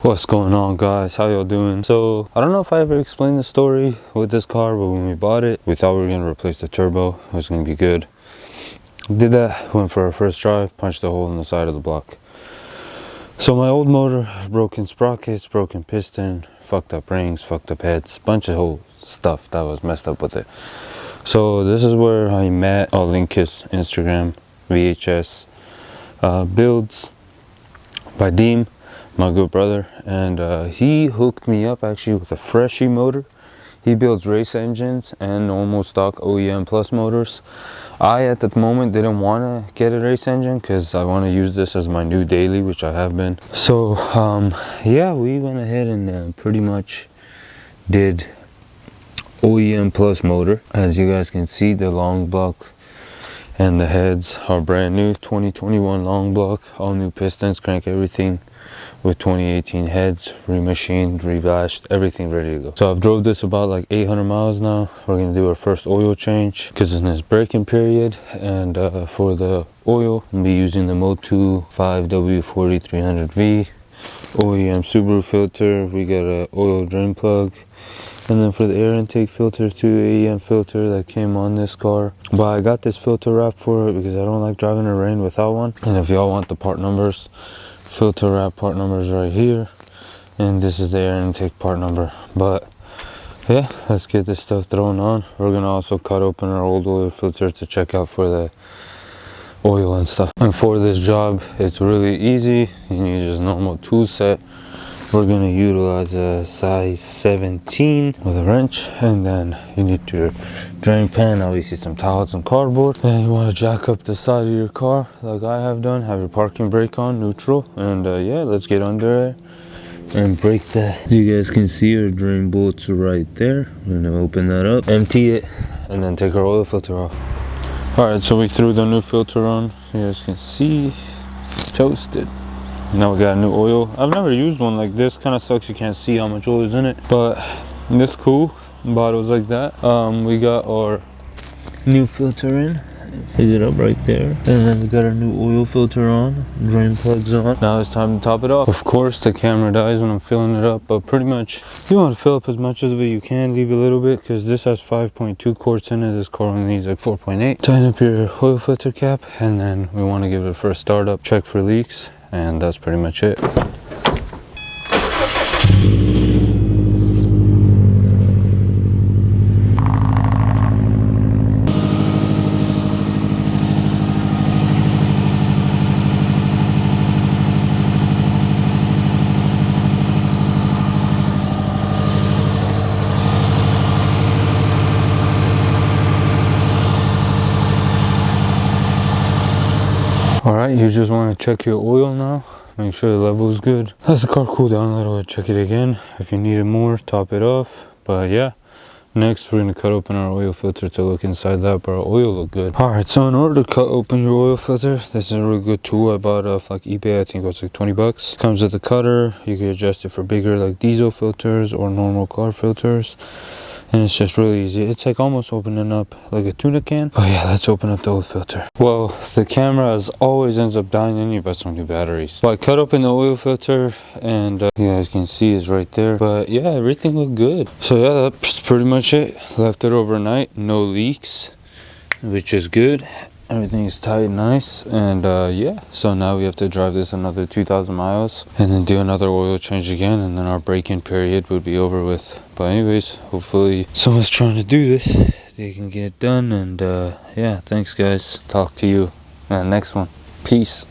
What's going on, guys? How y'all doing? So I don't know if I ever explained the story with this car, but when we bought it, we thought we were gonna replace the turbo. It was gonna be good. Did that, went for our first drive, punched a hole in the side of the block. So my old motor, broken sprockets, broken piston, fucked up rings, fucked up heads, bunch of whole stuff that was messed up with it. So this is where I met, I'll link his Instagram, VHS builds by Deem, my good brother, and he hooked me up actually with a Freshie motor. He builds race engines and normal stock OEM plus motors. I at the moment didn't want to get a race engine because I want to use this as my new daily, which I have been. So yeah, we went ahead and pretty much did OEM plus motor. As you guys can see, the long block and the heads are brand new 2021 long block, all new pistons, crank, everything, with 2018 heads, remachined, relashed, everything ready to go. So I've drove this about like 800 miles now. We're gonna do our first oil change because it's in this braking period, and for the oil I'll be using the Motu 5W40 300V OEM Subaru filter. We got a oil drain plug, and then for the air intake filter, 2 AEM filter that came on this car. But I got this filter wrap for it because I don't like driving in the rain without one. And if y'all want the part numbers, filter wrap part numbers right here, and this is the air intake part number. But yeah, let's get this stuff thrown on. We're gonna also cut open our old oil filter to check out for the oil and stuff. And for this job, it's really easy. You need just normal tool set. We're gonna utilize a size 17 with a wrench, and then you need your drain pan, obviously some towels and cardboard. Then you want to jack up the side of your car like I have done, have your parking brake on neutral, and yeah, let's get under it and break that. You guys can see our drain bolts right there. We're gonna open that up, empty it, and then take our oil filter off. All right, so we threw the new filter on. You guys can see, toasted. Now we got a new oil. I've never used one like this. Kind of sucks you can't see how much oil is in it, but this cool. Bottles like that. We got our new filter in. Pick it up right there, and then we got our new oil filter on, drain plugs on. Now it's time to top it off. Of course the camera dies when I'm filling it up, but pretty much you want to fill up as much of it you can, leave a little bit, because this has 5.2 quarts in it. This car only needs like 4.8. Tighten up your oil filter cap, and then we want to give it a first startup, check for leaks, and that's pretty much it. All right, you just want to check your oil now, make sure the level is good. Let the car cool down a little bit, check it again. If you need it more, top it off. But yeah, next we're going to cut open our oil filter to look inside that, but our oil look good. All right, so in order to cut open your oil filter, this is a really good tool I bought off like eBay. I think it was like 20 bucks. Comes with a cutter. You can adjust it for bigger like diesel filters or normal car filters, and it's just really easy. It's like almost opening up like a tuna can. Oh yeah, let's open up the oil filter. Well, the camera as always ends up dying and you buy some new batteries. So I cut open the oil filter, and you guys can see it's right there. But yeah, everything looked good. So yeah, that's pretty much it. Left it overnight, no leaks, which is good. Everything is tight and nice, and yeah, so now we have to drive this another 2,000 miles and then do another oil change again, and then our break-in period would be over with. But anyways, hopefully someone's trying to do this, they can get it done. And yeah, thanks guys, talk to you in the next one. Peace.